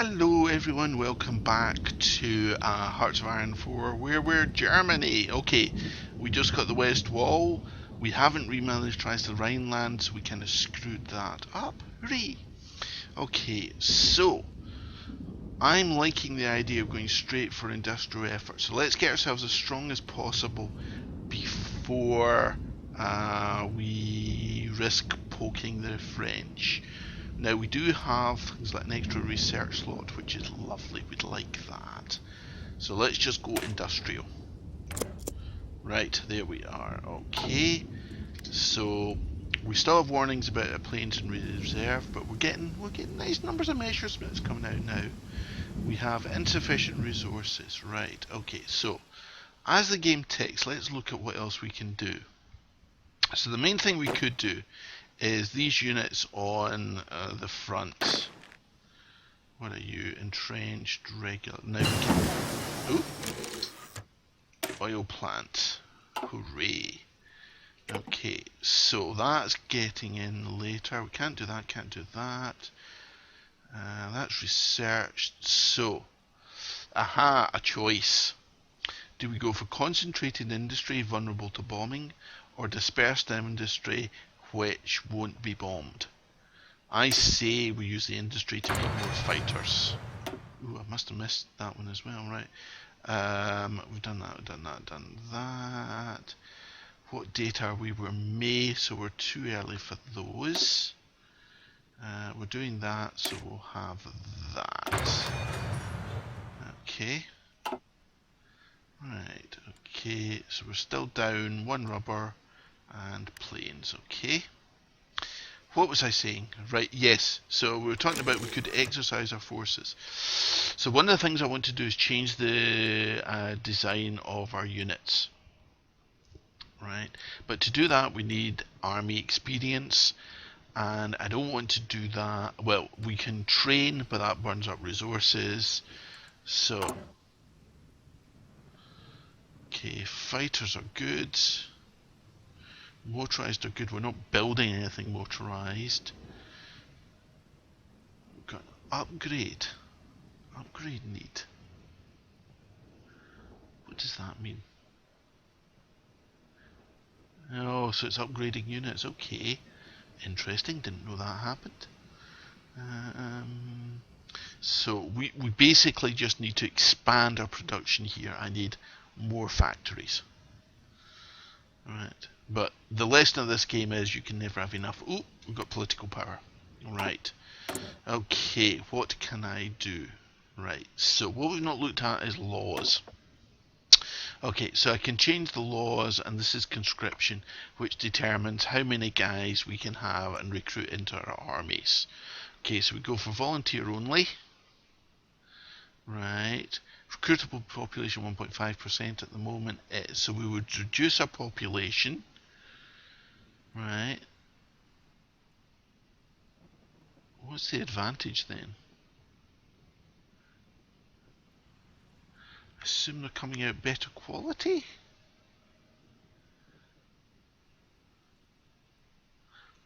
Hello everyone, welcome back to Hearts of Iron 4, where we're Germany. Okay, we just got the West Wall. We haven't remilitarized the Rhineland, so we kind of screwed that up. Hooray! Okay, so I'm liking the idea of going straight for industrial effort. So let's get ourselves as strong as possible before we risk poking the French. Now we do have things like an extra research slot, which is lovely. We'd like that. So let's just go industrial. Right, there we are. Okay. So we still have warnings about planes in reserve, but we're getting nice numbers of measurements coming out now. We have insufficient resources. Right. Okay. So as the game ticks, let's look at what else we can do. So the main thing we could do is these units on the front. What are you? Entrenched, regular. Now we can. Oh! Oil plant. Hooray. Okay, so that's getting in later. We can't do that, can't do that. That's researched. So, aha, a choice. Do we go for concentrated industry vulnerable to bombing, or dispersed industry which won't be bombed? I say we use the industry to make more fighters. Ooh, I must have missed that one as well, right? We've done that, done that. What data are we? We're May, so we're too early for those. We're doing that, so we'll have that. Okay. Right, okay, so we're still down one rubber and planes, okay. What was I saying? Right, yes. So we were talking about we could exercise our forces. So one of the things I want to do is change the design of our units. Right, but to do that we need army experience, and I don't want to do that. Well, we can train, but that burns up resources. So, okay, fighters are good. Motorized are good. We're not building anything motorized. We've got upgrade. Upgrade need. What does that mean? Oh, so it's upgrading units. Okay. Interesting. Didn't know that happened. So we basically just need to expand our production here. I need more factories. Right. But the lesson of this game is you can never have enough. Oh, we've got political power. Right. Okay, what can I do? Right, so what we've not looked at is laws. Okay, so I can change the laws, and this is conscription, which determines how many guys we can have and recruit into our armies. Okay, so we go for volunteer only. Right, recruitable population 1.5% at the moment, so we would reduce our population. Right, what's the advantage then? I assume they're coming out better quality?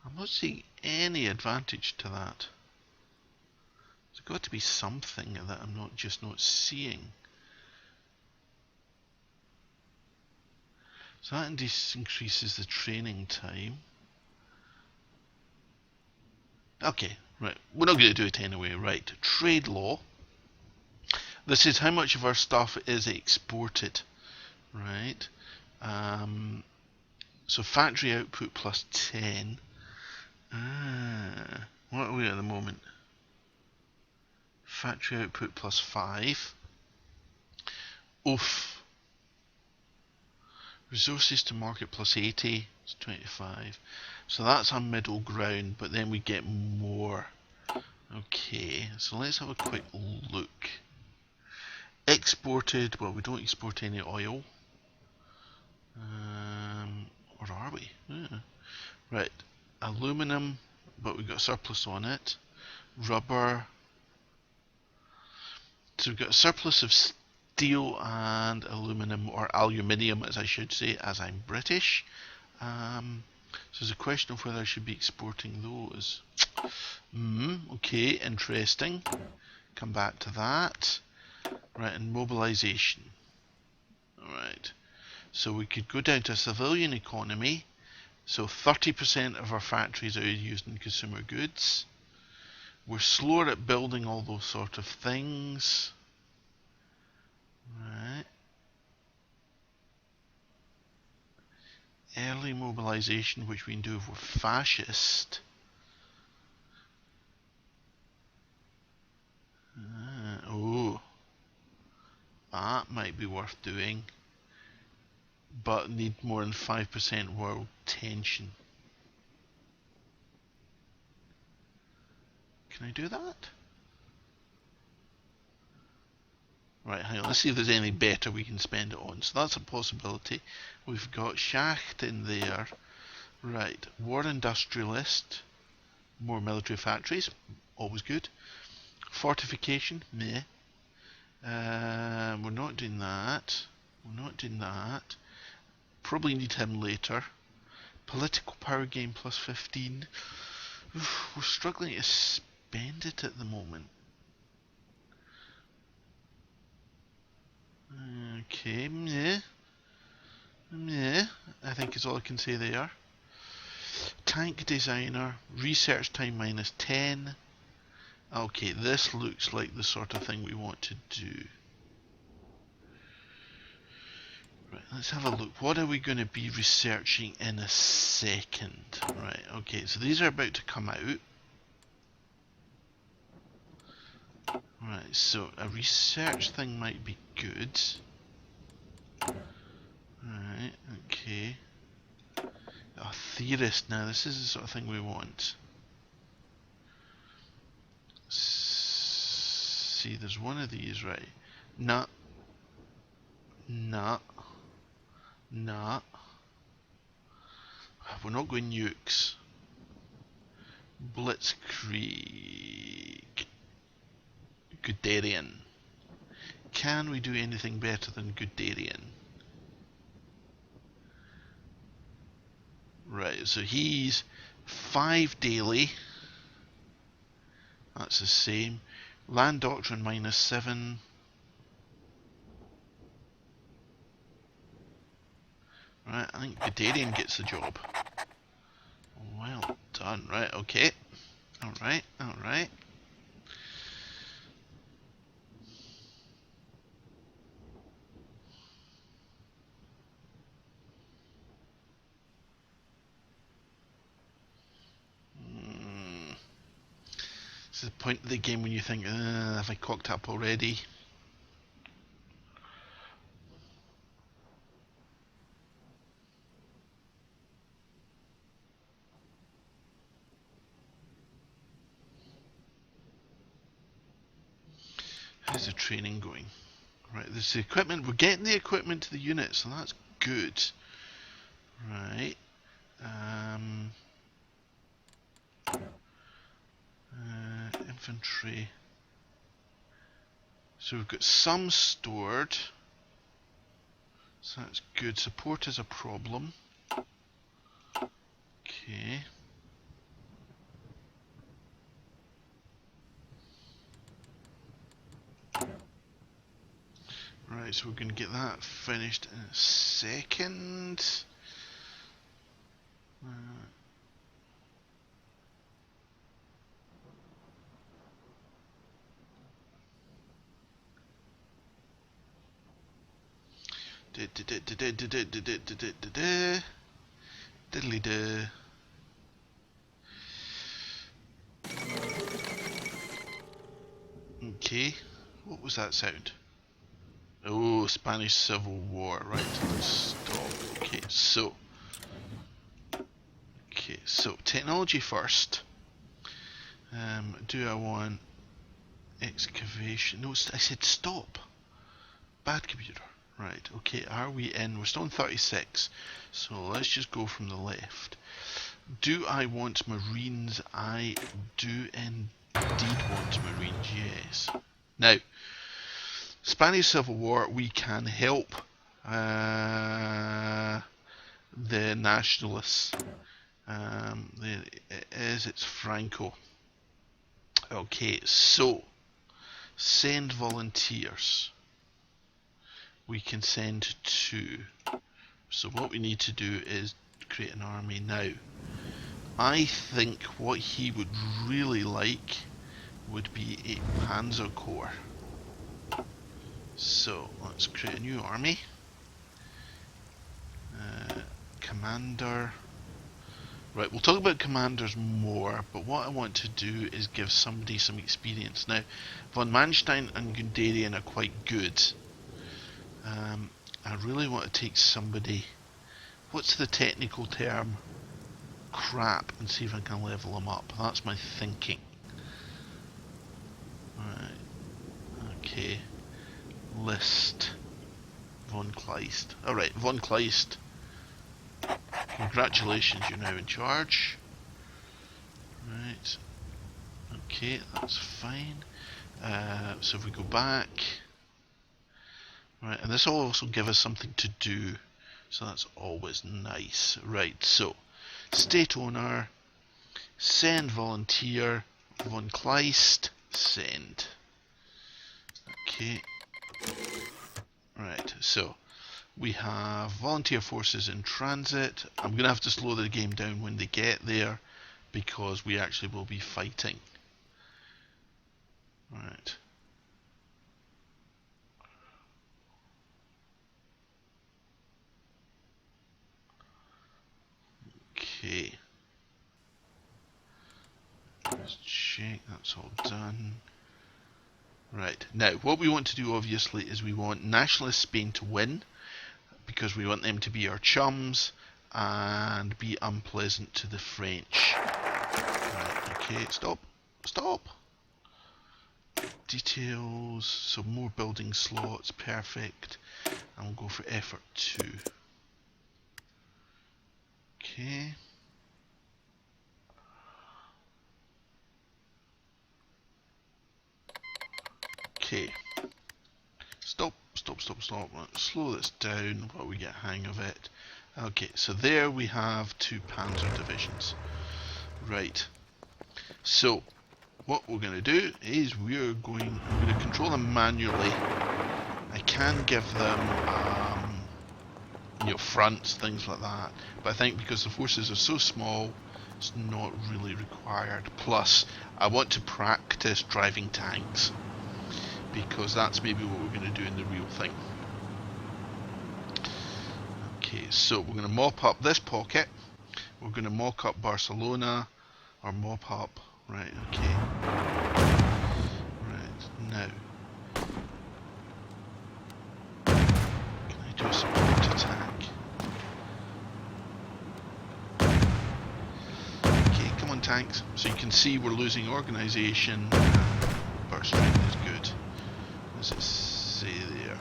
I'm not seeing any advantage to that. There's got to be something that I'm not seeing. So that increases the training time. Okay, right. We're not going to do it anyway. Right. Trade law. This is how much of our stuff is exported. Right. So factory output plus 10. What are we at the moment? Factory output plus 5. Oof. Resources to market plus 80. It's 25. So that's our middle ground, but then we get more. Okay, so let's have a quick look. Exported, well, we don't export any oil. Or are we? Yeah. Right, aluminum, but we've got a surplus on it. Rubber. So we've got a surplus of steel and aluminum, or aluminium as I should say, as I'm British. So there's a question of whether I should be exporting those. Okay, interesting. come back to that. Right, and mobilization. Alright, so we could go down to civilian economy. So 30% of our factories are using consumer goods. We're slower at building all those sort of things. Right. Early mobilization, which we can do if we're fascist. Oh, that might be worth doing, but need more than 5% world tension. Can I do that? Right, hang on, let's see if there's any better we can spend it on. So that's a possibility. We've got Schacht in there. Right, war industrialist, more military factories, always good. Fortification, meh. We're not doing that. We're not doing that. Probably need him later. Political power gain plus 15. Oof, we're struggling to spend it at the moment. Okay, meh. Meh, I think is all I can say there. Tank designer, research time minus 10. Okay, this looks like the sort of thing we want to do. Right, let's have a look. What are we going to be researching in a second? Right, okay, so these are about to come out. Right, so a research thing might be good. Right, okay. A theorist now, this is the sort of thing we want. See, there's one of these, right? Nah. Nah. Nah. We're not going nukes. Blitzkrieg. Guderian. Can we do anything better than Guderian? Right, so he's 5 daily. That's the same. Land Doctrine minus 7. Right, I think Guderian gets the job. Well done. Right, okay. Alright, alright. This is the point of the game when you think, have I cocked up already? How's the training going? Right, there's the equipment. We're getting the equipment to the unit, so that's good. Right. Infantry. So we've got some stored. So that's good. Support is a problem. Okay. Right, so we're going to get that finished in a second. Diddly do. Okay, what was that sound? Oh, Spanish Civil War. Right, let's stop. Okay, so technology first. Do I want excavation? No, I said stop. Bad computer. Right, okay, are we in? We're still in 36, so let's just go from the left. Do I want Marines? I do indeed want Marines, yes. Now, Spanish Civil War, we can help the nationalists. It's Franco. Okay, so send volunteers. We can send 2. So what we need to do is create an army now. I think what he would really like would be a Panzer Corps. So let's create a new army. Commander. Right, we'll talk about commanders more, but what I want to do is give somebody some experience. Now, von Manstein and Gundarian are quite good. I really want to take somebody, what's the technical term? Crap, and see if I can level them up. That's my thinking. Right, okay. List. Von Kleist. Alright, Von Kleist. Congratulations, you're now in charge. Right. Okay, that's fine. So if we go back. Right, and this will also give us something to do. So that's always nice. Right, so state owner, send volunteer, Von Kleist, send. Okay. Right, so we have volunteer forces in transit. I'm going to have to slow the game down when they get there because we actually will be fighting. Right. Okay. Let's check, that's all done. Right, now what we want to do obviously is we want Nationalist Spain to win because we want them to be our chums and be unpleasant to the French. Right, okay, stop. Details, so more building slots, perfect. And we'll go for effort 2. Okay. Okay. Stop. Let's slow this down while we get hang of it. Okay, so there we have 2 panzer divisions. Right. So what we're going to do is I'm going to control them manually. I can give them fronts, things like that, but I think because the forces are so small, it's not really required. Plus, I want to practice driving tanks, because that's maybe what we're going to do in the real thing. Okay, so we're going to mop up this pocket, we're going to mop up Barcelona, or mop up, right, okay. Right, now, can I do a support attack? Okay, come on tanks. So you can see we're losing organisation, burst strength is good. What does it say there?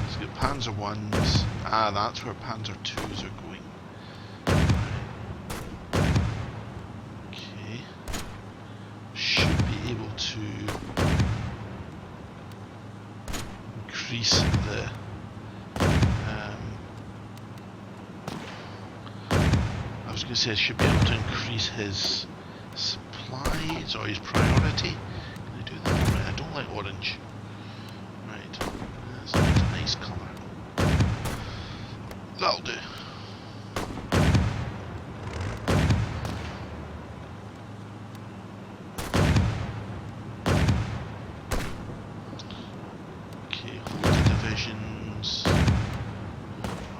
It's got Panzer 1s. Ah, that's where Panzer 2s are going. Okay. Should be able to increase the I was going to say I should be able to increase his supplies or his priority. Can I do that? Right, I don't like orange. Right, that's a nice colour. That'll do. Okay, hold the divisions.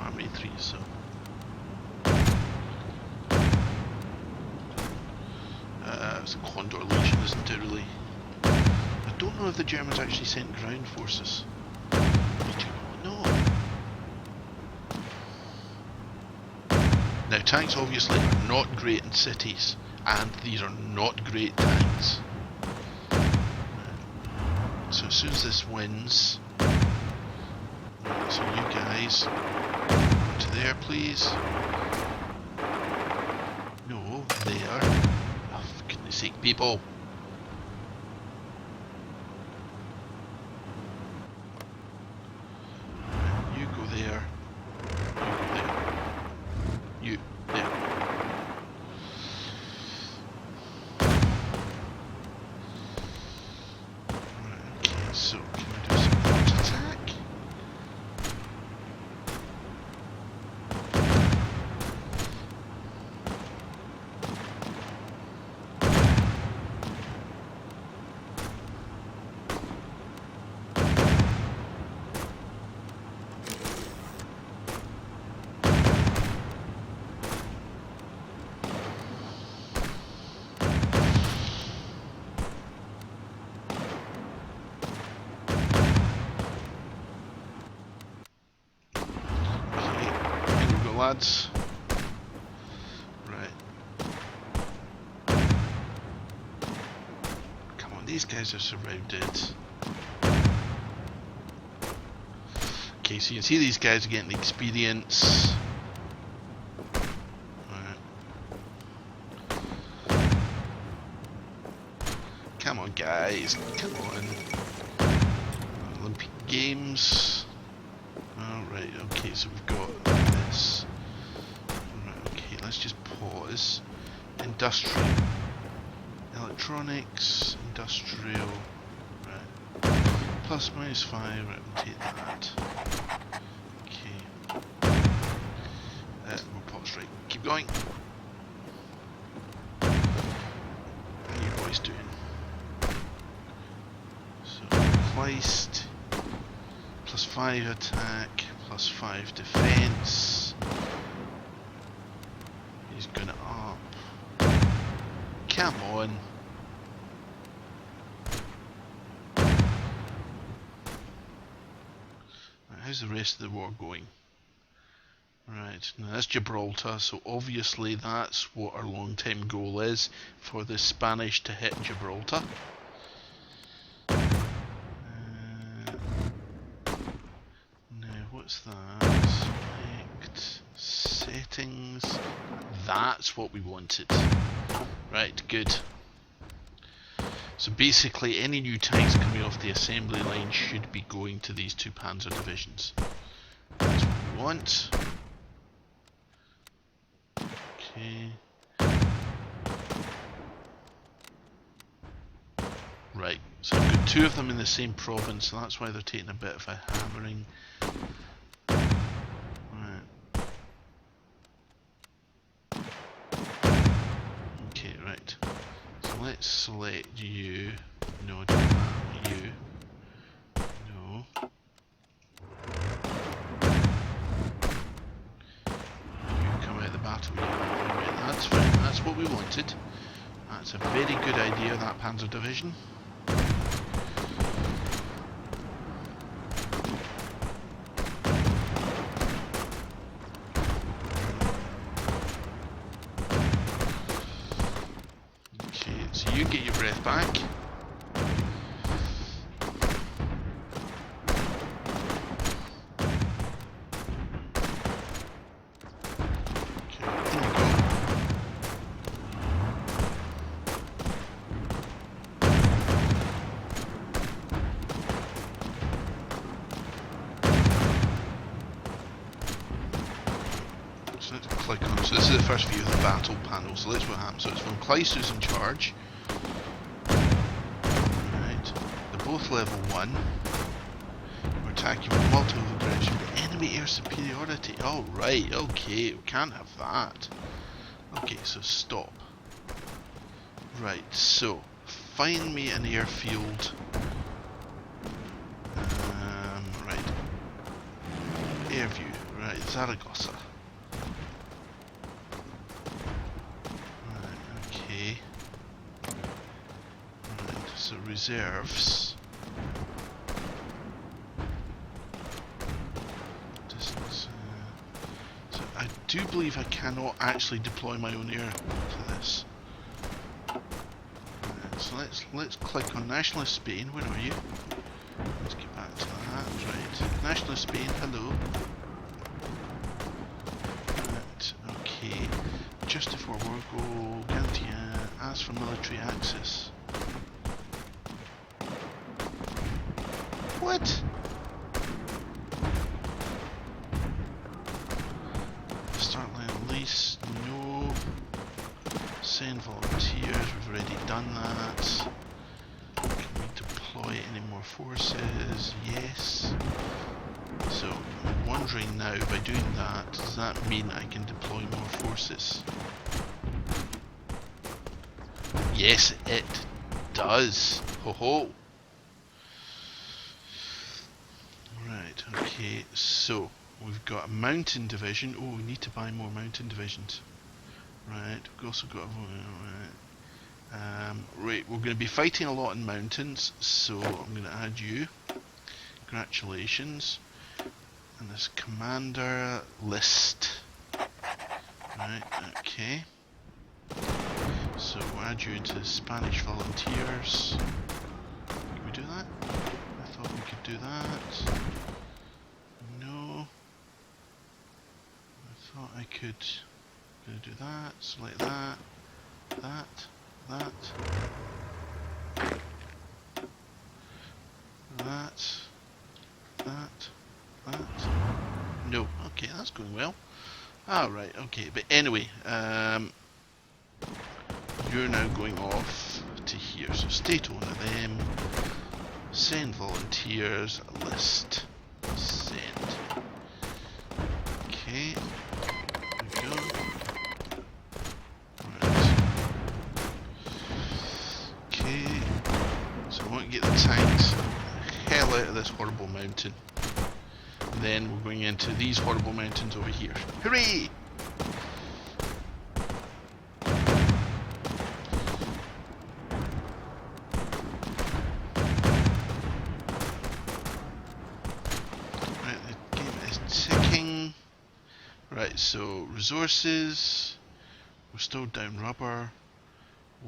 Army 3, so. It's a Condor Legion, isn't it, really? I don't know if the Germans actually sent ground forces. I do not know. Now, tanks obviously are not great in cities, and these are not great tanks. So as soon as this wins, so you guys, to there please. No, there. Oh, for goodness sake, people. You go there. You go there. You there. Right, so can we do some force attack? Lads. Right. Come on, these guys are surrounded. Okay, so you can see these guys are getting the experience. Right. Come on, guys. Come on. Olympic Games. Alright, okay, so we've got this. Okay, let's just pause. Industrial. Electronics. Industrial. Right. Plus minus 5. Right, we'll take that. Okay. We'll pause. Right, keep going. What are you boys doing? So, placed. Plus 5 attack. Plus 5 defense. He's gonna up. Come on. Right, how's the rest of the war going? Right, now that's Gibraltar, so obviously that's what our long-term goal is, for the Spanish to hit Gibraltar. What's that? Select settings. That's what we wanted. Right, good. So basically any new tanks coming off the assembly line should be going to these two panzer divisions. That's what we want. Okay. Right, so I've got two of them in the same province, so that's why they're taking a bit of a hammering. Let's select you. No, don't want you. No. You come out of the battle. Right, that's fine. That's what we wanted. That's a very good idea, that Panzer Division. You get your breath back. Okay, there we go. So let's click on. So this is the first view of the battle panel. So let's what happens. So it's von Kleist who's in charge. Both level 1. We're attacking with multiple aggression, but enemy air superiority. Oh right, okay, we can't have that. Okay, so stop. Right, so find me an airfield. Right. Airview. Right, Zaragoza. Right, okay. Right, so reserves. I do believe I cannot actually deploy my own air to this. So let's click on Nationalist Spain. Where are you? Let's get back to that. Right, Nationalist Spain. Hello. Right, okay. Just before war, go Gantien. Ask for military access. What? Start line lease, no. Send volunteers, we've already done that. Can we deploy any more forces, yes. So I'm wondering now, by doing that, does that mean I can deploy more forces? Yes, it does. Ho ho. Right, okay, so we've got a mountain division. Oh, we need to buy more mountain divisions. Right, we've also got right, we're going to be fighting a lot in mountains, so I'm going to add you. Congratulations. And this commander list. Right, okay. So we'll add you into Spanish volunteers. Can we do that? I thought we could do that. No. I thought I could do that, select that, that, that, that. No, okay, that's going well. Alright, okay, but anyway, you're now going off to here. So state owner them, send volunteers, list, send. Okay, there we go. Right. Okay, so I want to get the tanks the hell out of this horrible mountain. And then we're going into these horrible mountains over here. Hooray! Right, so resources, we're still down rubber.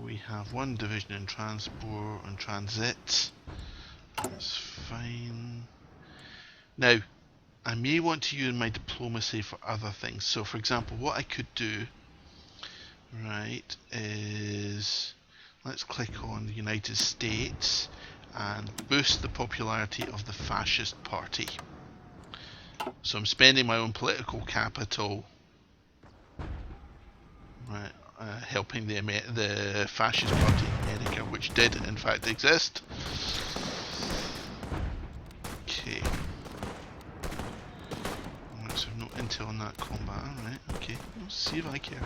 We have one division in transport and transit. That's fine. Now, I may want to use my diplomacy for other things. So, for example, what I could do, right, is let's click on the United States and boost the popularity of the fascist party. So I'm spending my own political capital, right, helping the fascist party in America, which did in fact exist. Okay. So no intel on that combat. Alright, okay. Let's see if I care.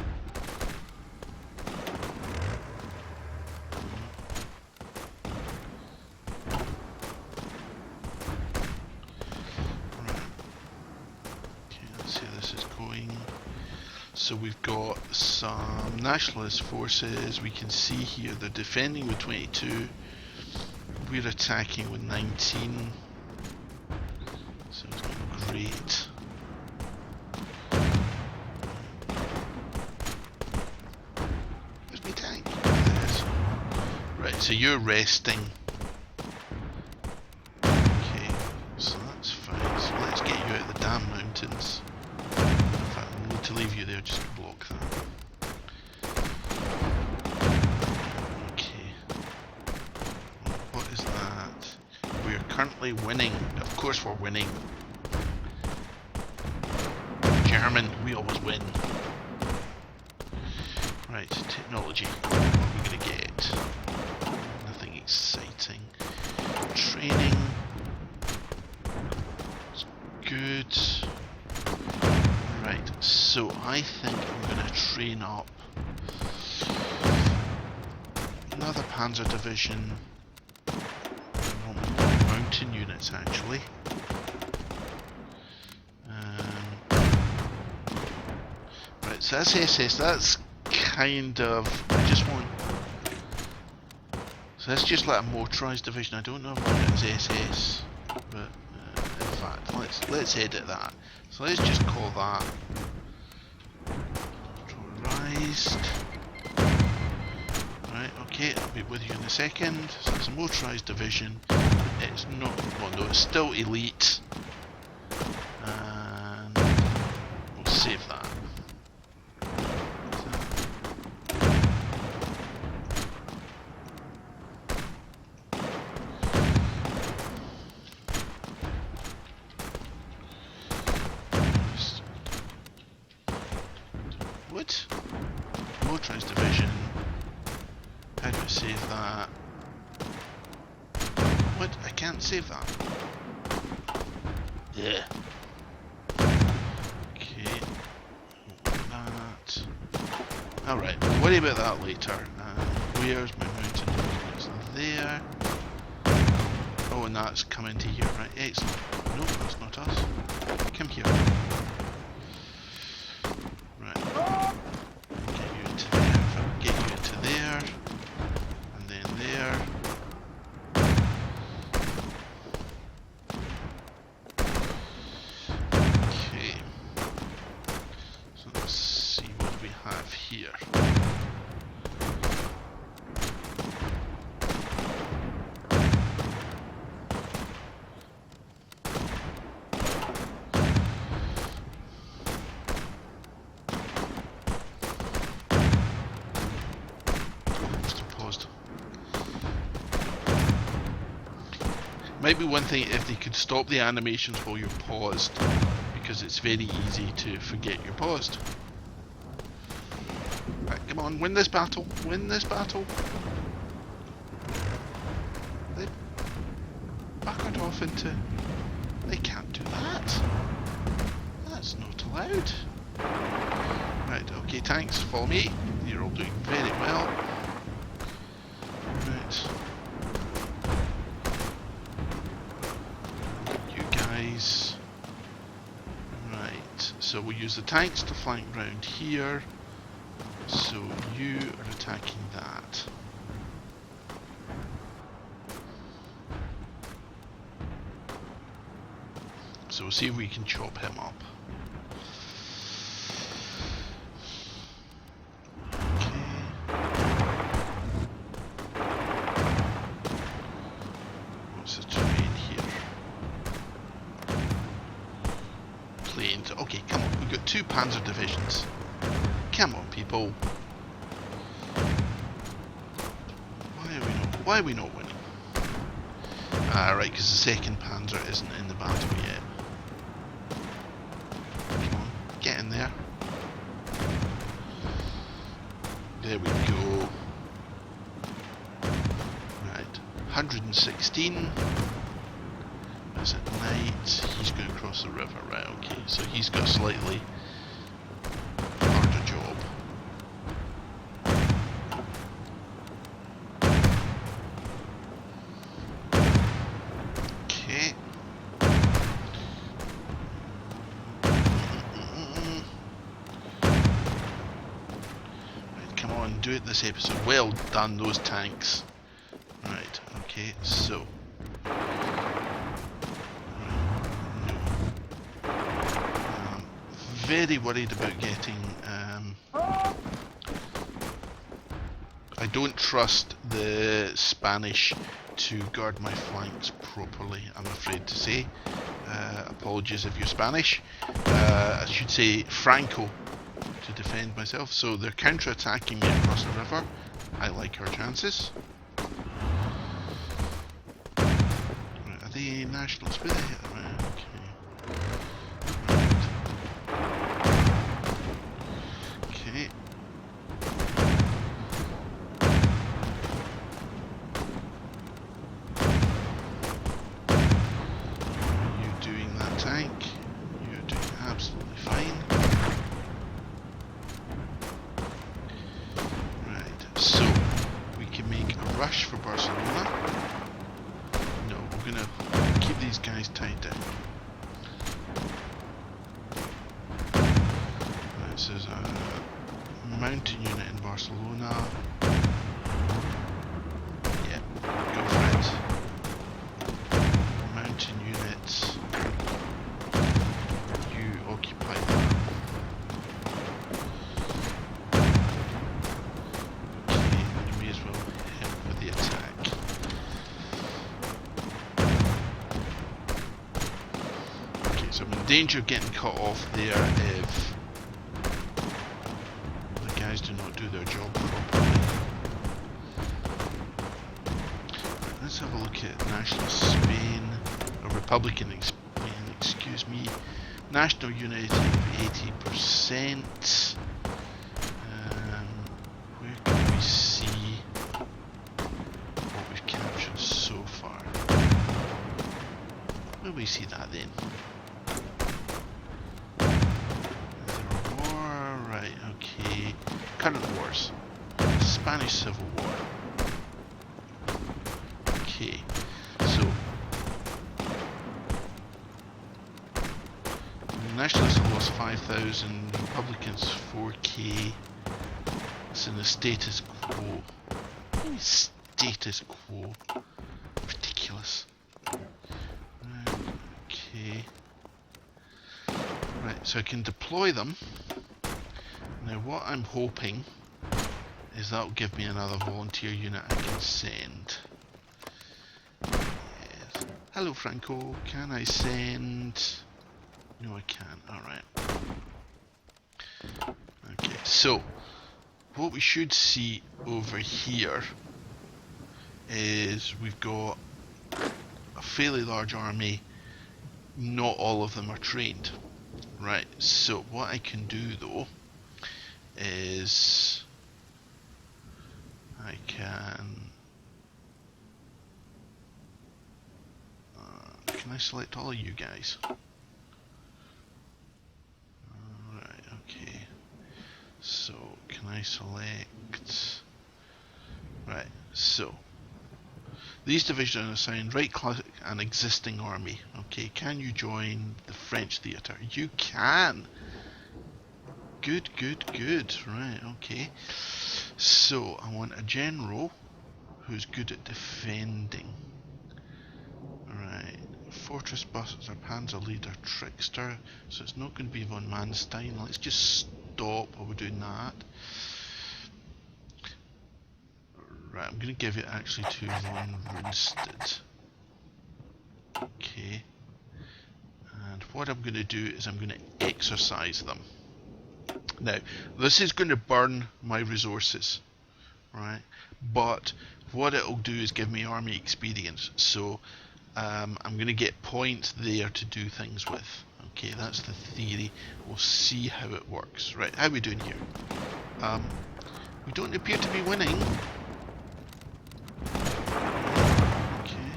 So we've got some nationalist forces. We can see here they're defending with 22. We're attacking with 19. So it's not great. Where's my tank? There's. Right, so you're resting. Okay, so that's fine. So let's get you out of the damn mountains. To leave you there just to block that. Okay. What is that? We are currently winning. Of course we're winning. German, we always win. Right, technology. What are we gonna get? Nothing exciting. Training. It's good. Right, so I think I'm going to train up another Panzer division. I want more mountain units actually. Right, so that's SS, that's kind of, I just want, so that's just like a motorised division. I don't know if I want it as SS, but in fact, let's edit that. So let's just call that motorised. Right, okay, I'll be with you in a second. So it's a motorised division. It's not, well no, it's still elite. And we'll save that. Motorised division. How do I save that? What? I can't on, save that. Yeah. Okay. That. Alright, we'll worry about that later. Where's my mountain? It's there. Oh, and that's coming to here, right? Excellent. No, that's not us. Come here. Right. Get you into there. Get you into there. And then there. Okay. So let's see what we have here. Might be one thing if they could stop the animations while you're paused, because it's very easy to forget you're paused. Right, come on, win this battle, win this battle. They backered off into... They can't do that. That's not allowed. Right, okay, tanks, follow me. You're all doing very well. Right. Right, so we'll use the tanks to flank round here. So you are attacking that. So we'll see if we can chop him up. Okay, come on, we've got 2 panzer divisions. Come on, people. Why are we not winning? Ah, right, because the 2nd panzer isn't in the battle yet. Come on, get in there. There we go. Right, 116. It's at night. He's going across the river, right? Okay, so he's got a slightly harder job. Okay. Right, come on, do it this episode. Well done, those tanks. Right, okay, so. Very worried about getting I don't trust the Spanish to guard my flanks properly, I'm afraid to say. Apologies if you're Spanish. I should say Franco to defend myself. So they're counter-attacking me across the river. I like our chances. Right, are they nationals? Where the hell? Right, okay. Rush for Barcelona. No, we're gonna keep these guys tied down. Right, so there's a mountain unit in Barcelona. Yeah, go for it. Mountain units. You occupy that. Danger of getting cut off there if the guys do not do their job properly. Let's have a look at National Spain, or Republican Spain, excuse me. National unity of 80%. Where can we see what we've captured so far? Where do we see that then? War, right, okay. Current wars. Spanish Civil War. Okay, so Nationalists have lost 5,000, Republicans 4k. It's in the status quo. What do you mean status quo? Ridiculous. Okay. Right, so I can deploy them. Now what I'm hoping is that'll give me another volunteer unit I can send. Yes. Hello Franco, can I send... No I can't, alright. Okay, so what we should see over here is we've got a fairly large army. Not all of them are trained. Right, so what I can do though is I can I select all of you guys? Alright, okay. So can I select... Right, so these divisions are assigned right click an existing army. Okay, can you join the French theatre? You can! Good, good, good. Right, okay. So I want a general who's good at defending. Right. Fortress Busters, Panzer Leader, Trickster. So it's not going to be von Manstein. Let's just stop while we're doing that. Right, I'm going to give it actually to von Rundstedt. Okay. And what I'm going to do is I'm going to exercise them. Now, this is going to burn my resources, right? But what it'll do is give me army experience. So I'm going to get points there to do things with. Okay, that's the theory. We'll see how it works. Right, how are we doing here? We don't appear to be winning. Okay.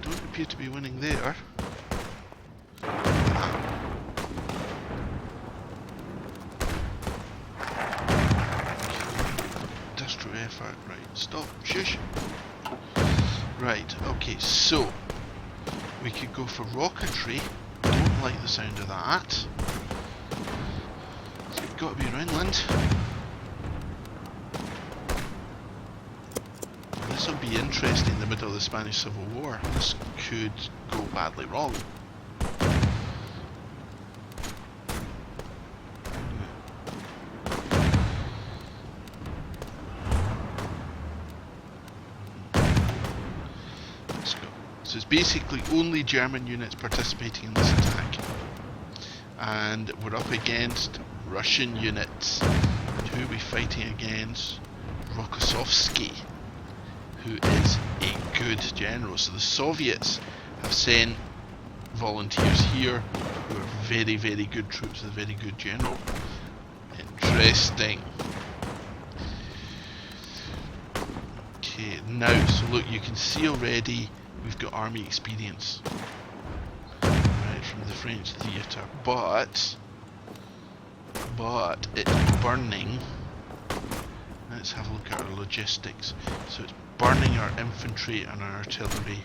Don't appear to be winning there. Industrial effort. Right, stop. Shush. Right, okay, so we could go for rocketry. Don't like the sound of that. So we've got to be Rhineland. This will be interesting in the middle of the Spanish Civil War. This could go badly wrong. So it's basically only German units participating in this attack. And we're up against Russian units. And who are we fighting against? Rokossovsky, who is a good general. So the Soviets have sent volunteers here who are very, very good troops with a very good general. Interesting. Okay, now, so look, you can see already we've got army experience, right, from the French theatre, but it's burning. Let's have a look at our logistics. So it's burning our infantry and our artillery,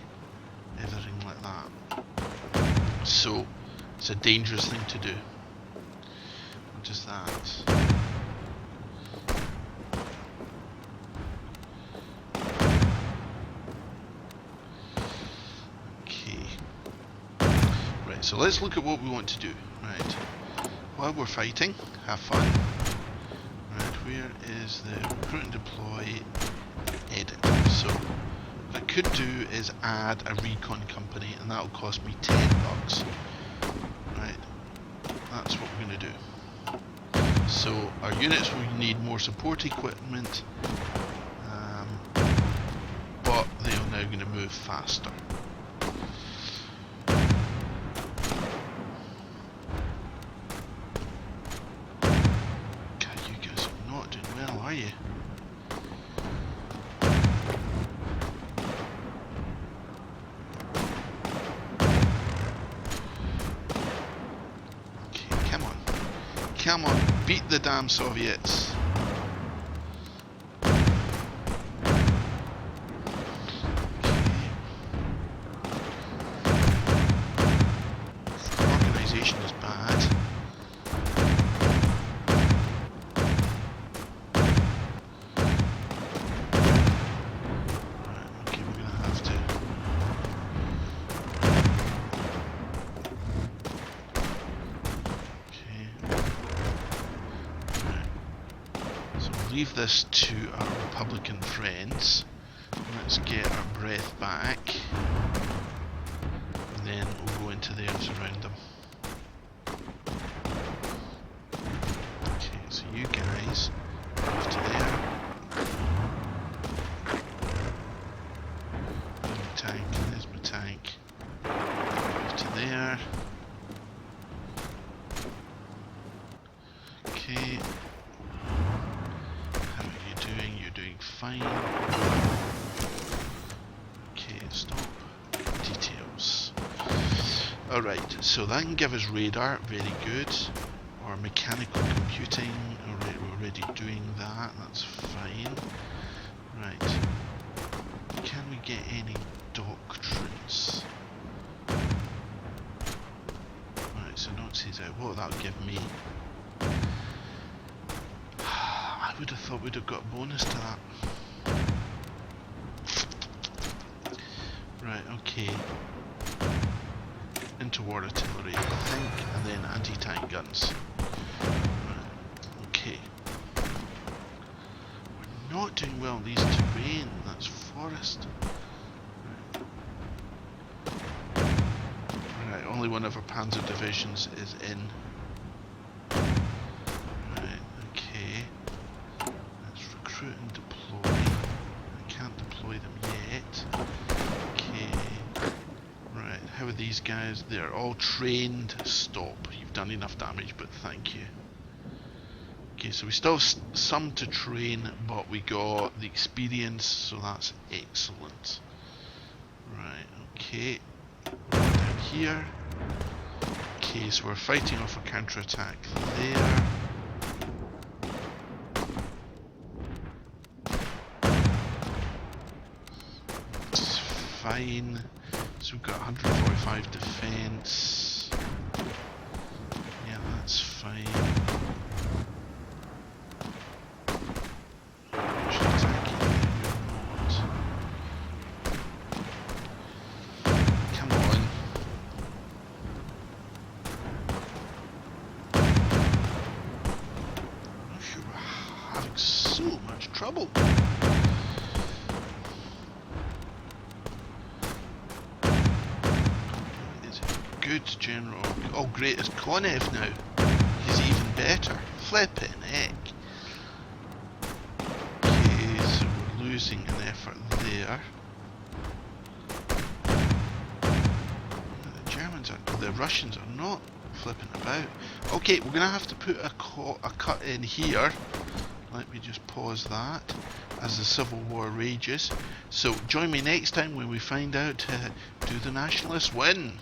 everything like that. So it's a dangerous thing to do. What is that? So let's look at what we want to do. Right, while we're fighting, have fun. Right, where is the recruit and deploy edit? So what I could do is add a recon company, and that'll cost me $10. Right, that's what we're going to do. So our units will need more support equipment, but they are now going to move faster. Are you? Come on, beat the damn Soviets. Organisation is bad. Right, okay, we're gonna have to. Leave this to our Republican friends. Let's get our breath back, and then we'll go into theirs around them. Okay, so you guys move to there. There's my tank, there's my tank. Move to there. Okay. Fine. Okay, stop. Details. Alright, so that can give us radar, very good. Or mechanical computing, alright, we're already doing that, that's fine. Right. Can we get any doctrines? Right, so Nazis out. What that'll give me? I would have thought we'd have got a bonus to that. Right, okay. Interwar artillery, I think, and then anti-tank guns. Right, okay. We're not doing well in these terrain, that's forest. Right, only one of our panzer divisions is in. Recruit and deploy. I can't deploy them yet. Okay. Right, how are these guys? They're all trained. Stop. You've done enough damage, but thank you. Okay, so we still have some to train, but we got the experience, so that's excellent. Right, okay. Down here. Okay, so we're fighting off a counterattack there. Fine. So we've got 145 defense. Yeah, that's fine. Should attack you, not. Come on. I'm sure we're having so much trouble. Good general. Oh great, it's Konev now. He's even better. Flippin' heck. Okay, so we're losing an effort there. The Germans are, the Russians are not flipping about. Okay, we're gonna have to put a cut in here. Let me just pause that as the Civil War rages. So join me next time when we find out, do the Nationalists win?